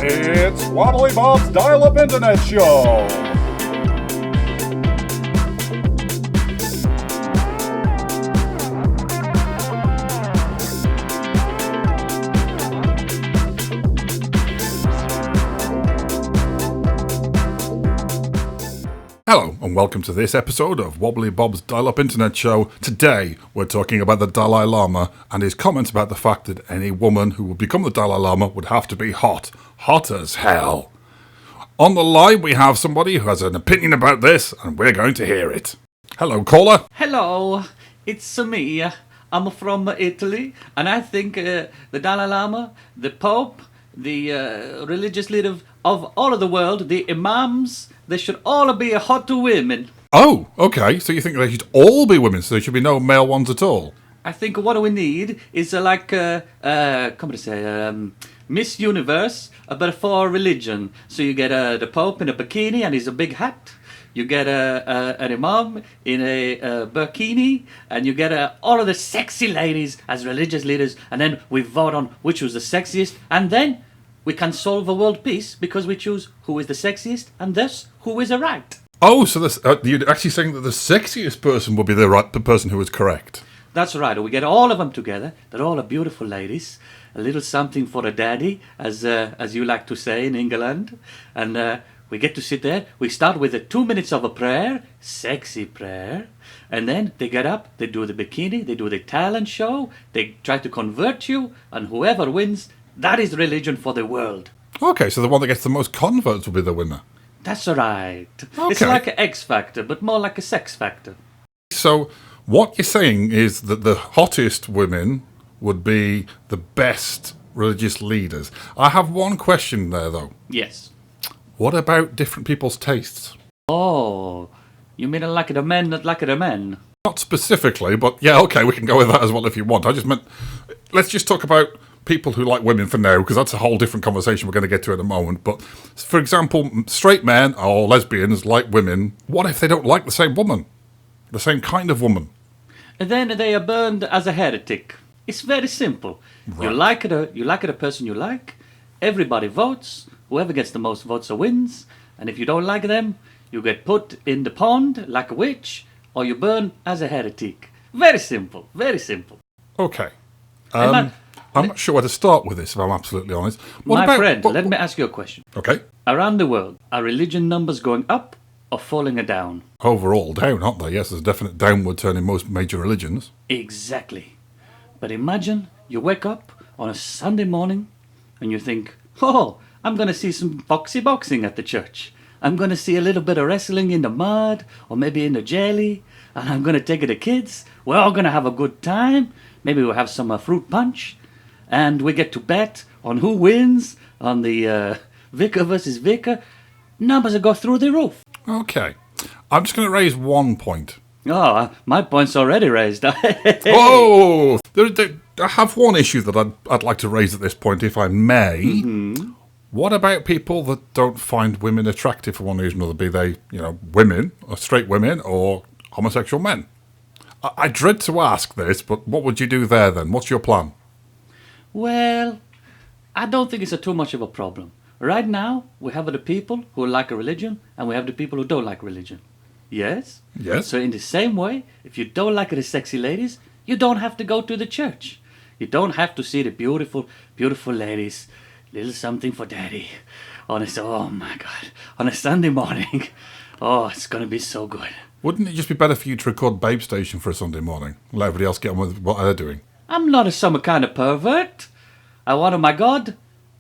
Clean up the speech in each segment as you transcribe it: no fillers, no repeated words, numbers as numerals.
It's Wobbly Bob's Dial-Up Internet Show. Hello and welcome to this episode of Wobbly Bob's Dial-Up Internet Show. Today we're talking about the Dalai Lama and his comments about the fact that any woman who would become the Dalai Lama would have to be hot. Hot as hell. On the line we have somebody who has an opinion about this and we're going to hear it. Hello, caller. Hello, it's me. I'm from Italy and I think the Dalai Lama, the Pope, the religious leader of all of the world, the imams, they should all be hot women. Oh, okay. So you think they should all be women, so there should be no male ones at all? I think what we need is Miss Universe, but for religion. So you get the Pope in a bikini and he's a big hat. You get an imam in a burkini, and you get all of the sexy ladies as religious leaders, and then we vote on which was the sexiest, and then we can solve a world peace because we choose who is the sexiest and thus who is right. Oh, so you're actually saying that the sexiest person would be the person who is correct? That's right. We get all of them together. They're all beautiful ladies. A little something for a daddy, as you like to say in England. And we get to sit there. We start with 2 minutes of a prayer, sexy prayer. And then they get up, they do the bikini, they do the talent show. They try to convert you. And whoever wins, that is religion for the world. Okay, so the one that gets the most converts will be the winner. That's right. Okay. It's like an X Factor, but more like a sex factor. So what you're saying is that the hottest women would be the best religious leaders. I have one question there, though. Yes. What about different people's tastes? Oh, you mean like the men, not like the men? Not specifically, but yeah, okay, we can go with that as well if you want. I just meant, let's just talk about people who like women for now, because that's a whole different conversation we're going to get to in a moment. But, for example, straight men or lesbians like women. What if they don't like the same woman? The same kind of woman? And then they are burned as a heretic. It's very simple. Right. You like the person you like. Everybody votes. Whoever gets the most votes wins. And if you don't like them, you get put in the pond like a witch, or you burn as a heretic. Very simple. Very simple. Okay. And I'm not sure where to start with this, if I'm absolutely honest. Let me ask you a question. Okay. Around the world, are religion numbers going up or falling down? Overall down, aren't they? Yes, there's a definite downward turn in most major religions. Exactly. But imagine you wake up on a Sunday morning and you think, oh, I'm going to see some foxy boxing at the church. I'm going to see a little bit of wrestling in the mud or maybe in the jelly. And I'm going to take the kids. We're all going to have a good time. Maybe we'll have some fruit punch. And we get to bet on who wins on the vicar versus vicar. Numbers will go through the roof. Okay. I'm just going to raise one point. Oh, my point's already raised. Whoa! I have one issue that I'd like to raise at this point, if I may. Mm-hmm. What about people that don't find women attractive for one reason or another, be they, women, or straight women, or homosexual men? I dread to ask this, but what would you do there then? What's your plan? Well, I don't think it's too much of a problem. Right now, we have the people who like a religion, and we have the people who don't like religion. Yes? Yes. So in the same way, if you don't like the sexy ladies, you don't have to go to the church. You don't have to see the beautiful, beautiful ladies. Little something for daddy. Oh my God. On a Sunday morning. Oh, it's going to be so good. Wouldn't it just be better for you to record Babe Station for a Sunday morning? Let everybody else get on with what they're doing. I'm not some kind of pervert. I want my God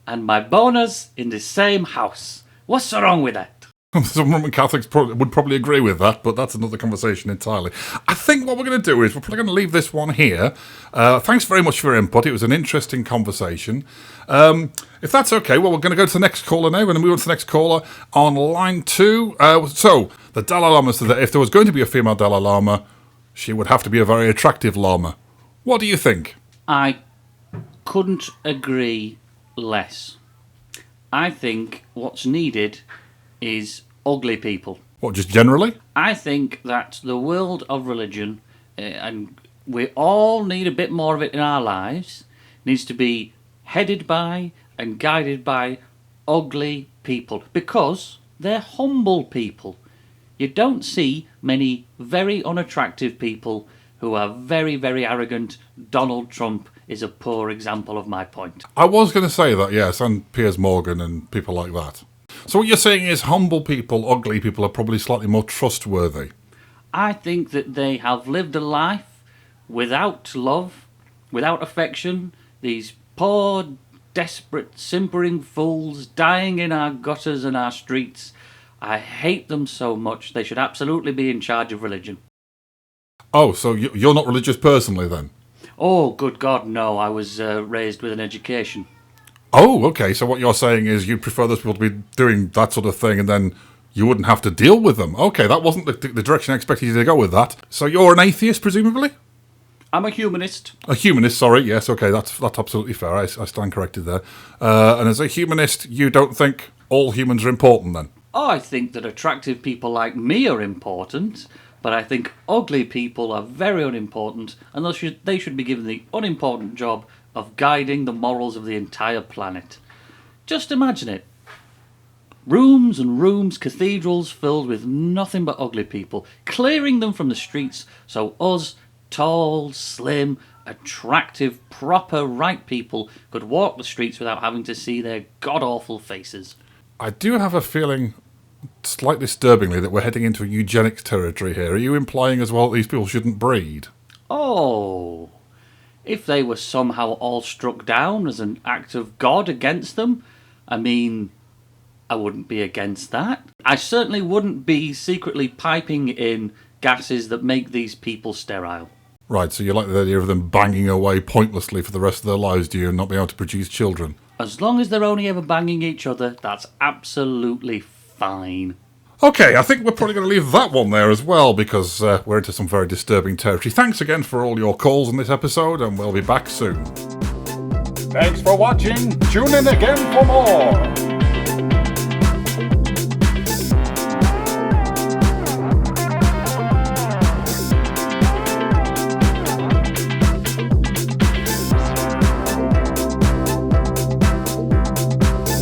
and my boners in the same house. What's wrong with that? Some Roman Catholics would probably agree with that, but that's another conversation entirely. I think what we're going to do is we're probably going to leave this one here. Thanks very much for your input. It was an interesting conversation. If that's okay, well, we're going to go to the next caller now. We're going to move on to the next caller on line 2. So, the Dalai Lama said that if there was going to be a female Dalai Lama, she would have to be a very attractive Lama. What do you think? I couldn't agree less. I think what's needed is ugly people. What, just generally? I think that the world of religion, and we all need a bit more of it in our lives, needs to be headed by and guided by ugly people because they're humble people. You don't see many very unattractive people who are very, very arrogant. Donald Trump is a poor example of my point. I was going to say that, yes, and Piers Morgan and people like that. So what you're saying is humble people, ugly people are probably slightly more trustworthy. I think that they have lived a life without love, without affection. These poor, desperate, simpering fools dying in our gutters and our streets. I hate them so much. They should absolutely be in charge of religion. Oh, so you're not religious personally then? Oh, good God, no. I was raised with an education. Oh, okay. So what you're saying is you'd prefer those people to be doing that sort of thing and then you wouldn't have to deal with them. Okay, that wasn't the direction I expected you to go with that. So you're an atheist, presumably? I'm a humanist. A humanist, sorry. Yes, okay, that's absolutely fair. I stand corrected there. And as a humanist, you don't think all humans are important then? Oh, I think that attractive people like me are important, but I think ugly people are very unimportant, and they should be given the unimportant job of guiding the morals of the entire planet. Just imagine it. Rooms and rooms, cathedrals filled with nothing but ugly people, clearing them from the streets so us, tall, slim, attractive, proper, right people could walk the streets without having to see their god-awful faces. I do have a feeling, slightly disturbingly, that we're heading into eugenics territory here. Are you implying as well that these people shouldn't breed? Oh, if they were somehow all struck down as an act of God against them, I mean, I wouldn't be against that. I certainly wouldn't be secretly piping in gases that make these people sterile. Right, so you like the idea of them banging away pointlessly for the rest of their lives, do you, and not being able to produce children? As long as they're only ever banging each other, that's absolutely fine. Okay, I think we're probably going to leave that one there as well, because we're into some very disturbing territory. Thanks again for all your calls on this episode, and we'll be back soon. Thanks for watching. Tune in again for more.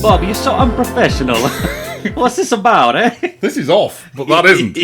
Bob, you're so unprofessional. What's this about, eh? This is off, but that isn't.